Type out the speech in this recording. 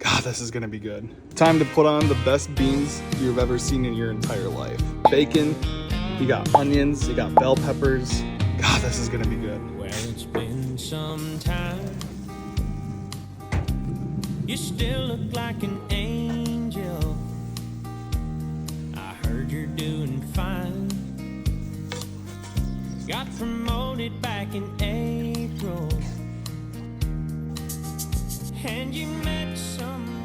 God, this is gonna be good. Time to put on the best beans you've ever seen in your entire life. Bacon, you got onions, you got bell peppers. God, this is gonna be good. Well, it's been some time. You still look like an angel. I heard you're doing fine. Got promoted back in April, and you met someone